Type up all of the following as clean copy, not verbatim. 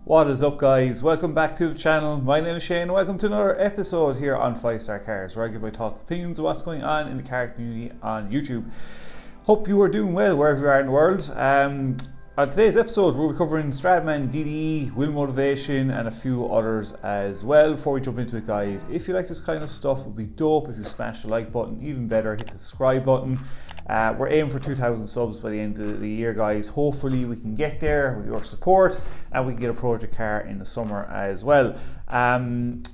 What is up, guys? Welcome back to the channel. My name is Shane and welcome to another episode here on 5-Star Cars, where I give my thoughts and opinions of what's going on in the car community on YouTube. Hope you are doing well wherever you are in the world. On today's episode, we'll be covering STRADMAN, DDE, Wheel Motivation and a few others as well. Before we jump into it, guys, if you like this kind of stuff, it would be dope if you smash the like button. Even better, hit the subscribe button. We're aiming for 2,000 subs by the end of the year, guys. Hopefully we can get there with your support and we can get a project car in the summer as well.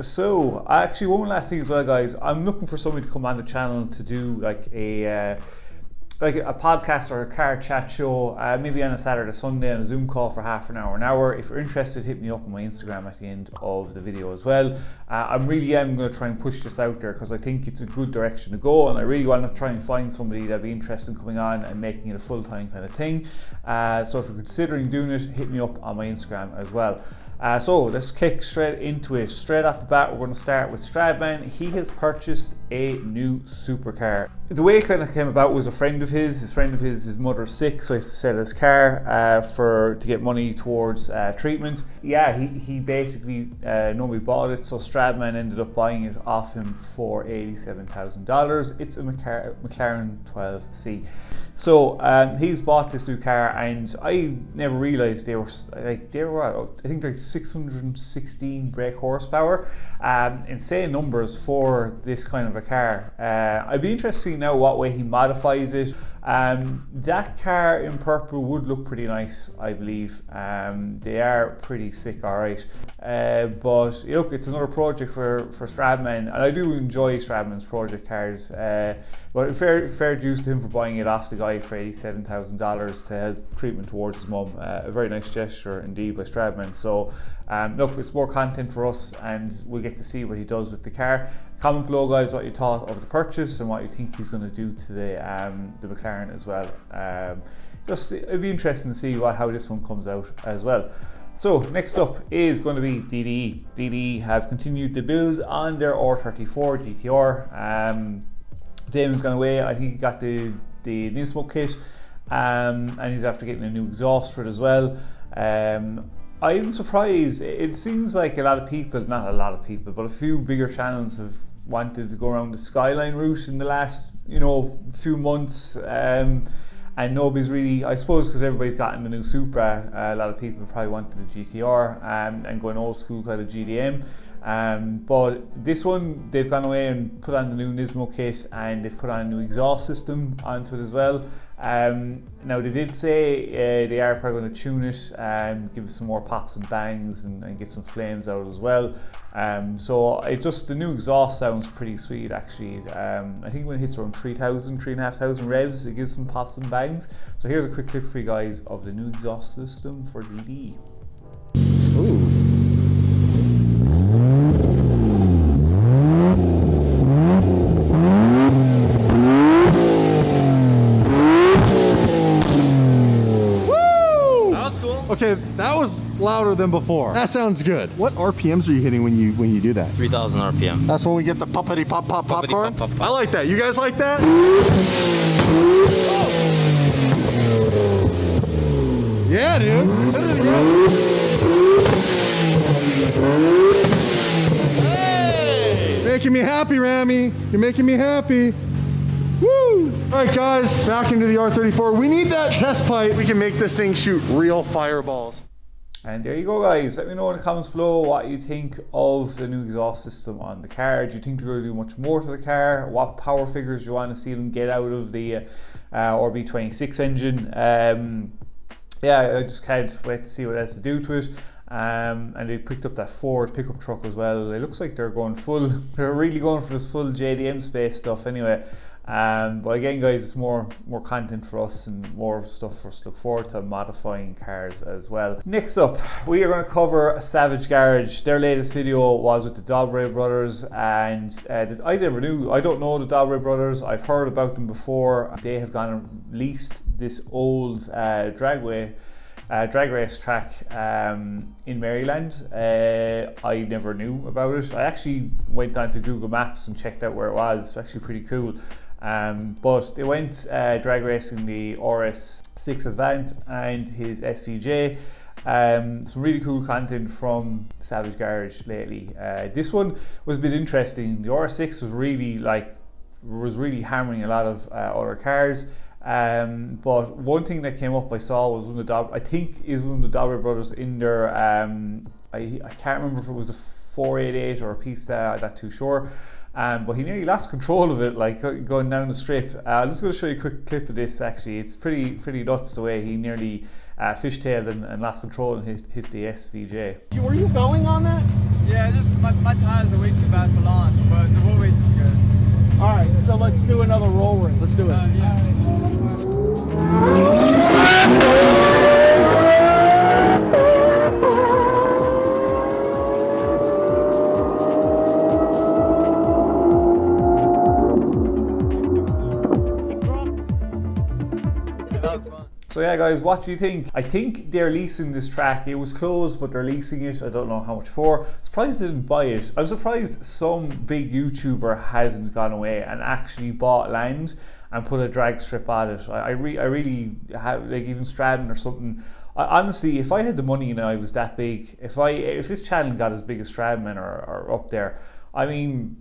So actually, one last thing as well, guys. I'm looking for somebody to come on the channel to do like a podcast or a car chat show, maybe on a Saturday, Sunday on a Zoom call for half an hour. If you're interested, hit me up on my Instagram at the end of the video as well. I really am going to try and push this out there because I think it's a good direction to go, and I really want to try and find somebody that'd be interested in coming on and making it a full-time kind of thing. So if you're considering doing it, hit me up on my Instagram as well. So let's kick straight into it. Straight off the bat, we're going to start with STRADMAN. He has purchased a new supercar. The way it kind of came about was a friend of his mother's sick, so he has to sell his car to get money towards treatment. Yeah, he basically nobody bought it, so STRADMAN ended up buying it off him for $87,000. It's a McLaren 12C. So he's bought this new car, and I never realised they were I think like 616 brake horsepower. Insane numbers for this kind of a car. I'd be interested to see now what way he modifies it. That car in purple would look pretty nice, I believe. They are pretty sick, alright. But look, it's another project for STRADMAN, and I do enjoy STRADMAN's project cars. But fair dues to him for buying it off the guy for $87,000 to help treatment towards his mum. A very nice gesture indeed by STRADMAN. So look, it's more content for us, and we'll get to see what he does with the car. Comment below, guys, what you thought of the purchase and what you think he's going to do to the McLaren as well. It'd be interesting to see how this one comes out as well. So next up is going to be DDE. DDE have continued the build on their R34 GTR. Damon's gone away. I think he got the Nismo kit, and he's after getting a new exhaust for it as well. I'm surprised. It seems like not a lot of people, but a few bigger channels have wanted to go around the Skyline route in the last few months. And nobody's really, I suppose because everybody's gotten the new Supra, a lot of people probably wanted the GTR and going old school kind of GDM. But this one, they've gone away and put on the new Nismo kit, and they've put on a new exhaust system onto it as well. Now they did say they are probably going to tune it and give it some more pops and bangs and get some flames out as well. So the new exhaust sounds pretty sweet actually. I think when it hits around 3,500 revs, it gives some pops and bangs. So here's a quick clip for you guys of the new exhaust system for DDE. Ooh. Okay, that was louder than before. That sounds good. What RPMs are you hitting when you do that? 3,000 RPM. That's when we get the poppity pop pop popcorn? Pop, pop, pop. I like that. You guys like that? Yeah, dude. Hey! Making me happy, Rami. You're making me happy. Woo! All right, guys, back into the R34. We need that test pipe. We can make this thing shoot real fireballs. And there you go, guys. Let me know in the comments below what you think of the new exhaust system on the car. Do you think they're going to do much more to the car? What power figures do you want to see them get out of the RB26 engine? Yeah, I just can't wait to see what else to do to it. And they picked up that Ford pickup truck as well. It looks like they're going full. They're really going for this full JDM space stuff anyway. But again, guys, it's more content for us and more stuff for us to look forward to modifying cars as well. Next up, we are going to cover Savage Garage. Their latest video was with the Dobre brothers, and I don't know the Dobre brothers. I've heard about them before. They have gone and leased this old drag race track in Maryland. I never knew about it. I actually went onto Google Maps and checked out where it was. It's actually pretty cool. But they went drag racing the RS6 Avant and his SVJ. Some really cool content from Savage Garage lately. This one was a bit interesting. The RS6 was really hammering a lot of other cars. But one thing that came up I saw was one of the I think is one of the Dobber brothers in their I can't remember if it was a 488 or a Pista, I'm not too sure. But he nearly lost control of it, like going down the strip. I'm just going to show you a quick clip of this. Actually, it's pretty nuts the way he nearly fishtailed and lost control and hit the SVJ. Were you going on that? Yeah, just my tires are way too bad for launch, but the roll race is good. All right, so let's do another roll race. Let's do it. So yeah guys, what do you think? I think they're leasing this track. It was closed, but they're leasing it. I don't know how much for. Surprised they didn't buy it. I'm surprised some big YouTuber hasn't gone away and actually bought land and put a drag strip on it. I really have, like, even STRADMAN or something. Honestly, if I had the money and I was that big, if this channel got as big as STRADMAN or up there, I mean,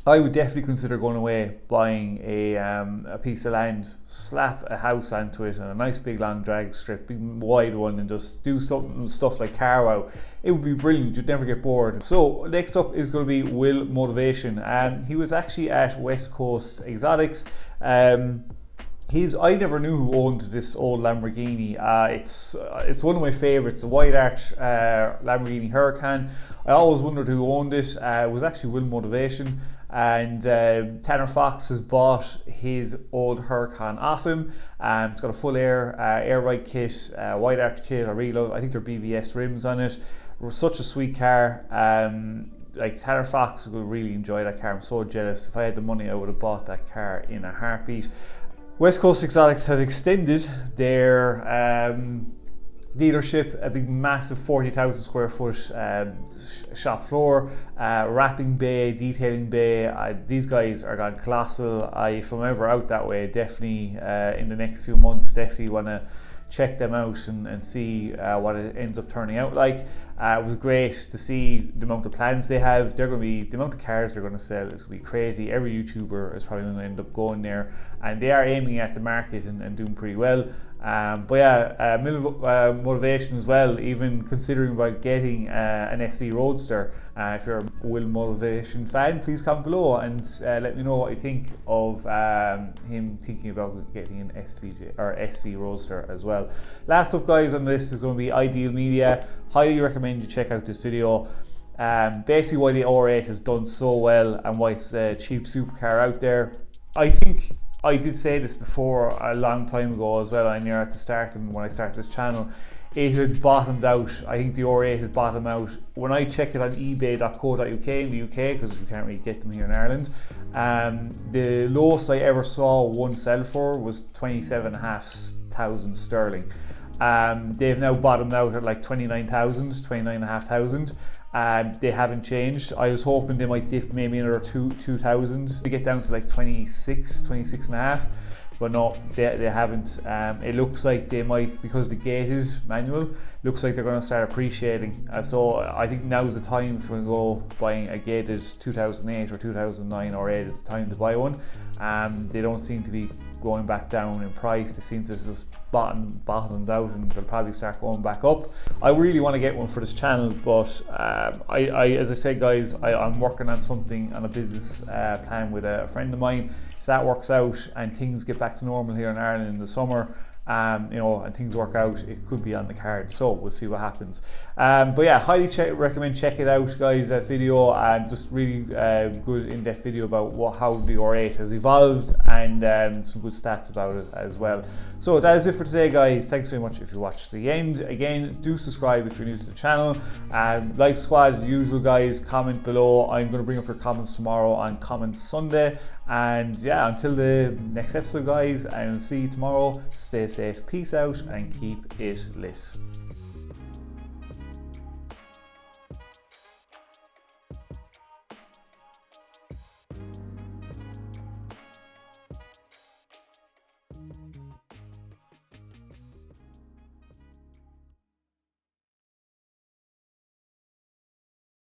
I would definitely consider going away, buying a piece of land, slap a house onto it and a nice big long drag strip, big wide one, and just do stuff like Carwow. It would be brilliant, you'd never get bored. So next up is going to be Will Motivation. He was actually at West Coast Exotics. I never knew who owned this old Lamborghini. It's one of my favourites, a wide arch Lamborghini Huracan. I always wondered who owned it. It was actually Will Motivation. And Tanner Fox has bought his old Huracan off him. It's got a full air ride kit, wide arch kit. I really love it. I think they're BBS rims on it. It was such a sweet car. Like, Tanner Fox would really enjoy that car. I'm so jealous. If I had the money, I would have bought that car in a heartbeat. West Coast Exotics have extended their dealership, a big massive 40,000 square foot shop floor, wrapping bay, detailing bay. These guys are gone colossal. If I'm ever out that way, definitely in the next few months, definitely want to check them out and see what it ends up turning out like. It was great to see the amount of plans they have. They're going to be, the amount of cars they're going to sell is going to be crazy. Every YouTuber is probably going to end up going there, and they are aiming at the market and doing pretty well. But yeah, Motivation as well, even considering about getting an SD Roadster. If you're a Will Motivation fan, please comment below and let me know what you think of him thinking about getting an SV Roadster as well. Last up guys on the list is going to be Ideal Media. Highly recommend you check out this video. Basically why the R8 has done so well and why it's a cheap supercar out there. I think I did say this before a long time ago as well, and you're at the start and when I started this channel, it had bottomed out. I think the R8 had bottomed out. When I check it on ebay.co.uk in the UK, because we can't really get them here in Ireland, the lowest I ever saw one sell for was 27,500 sterling. They've now bottomed out at like 29,500. They haven't changed. I was hoping they might dip maybe another 2,000 to get down to like 26 and a half, but no, they haven't. It looks like they might, because the gate is manual, looks like they're going to start appreciating. So I think now's the time if we're going to go buying a gated 2008 or 2009 or 8 is the time to buy one. They don't seem to be going back down in price. They seem to just bottomed out, and they'll probably start going back up. I really want to get one for this channel, but as I said guys, I'm working on something, on a business plan with a friend of mine. If that works out and things get back to normal here in Ireland in the summer, and things work out, it could be on the card, so we'll see what happens. But yeah, highly recommend check it out guys, that video, and just really good in-depth video about how the R8 has evolved, and some good stats about it as well. So that is it for today guys. Thanks very much if you watched to the end. Again, do subscribe if you're new to the channel, and like squad as usual guys, comment below. I'm going to bring up your comments tomorrow on Comment Sunday. And yeah, until the next episode guys, and see you tomorrow. Stay safe, peace out, and keep it lit.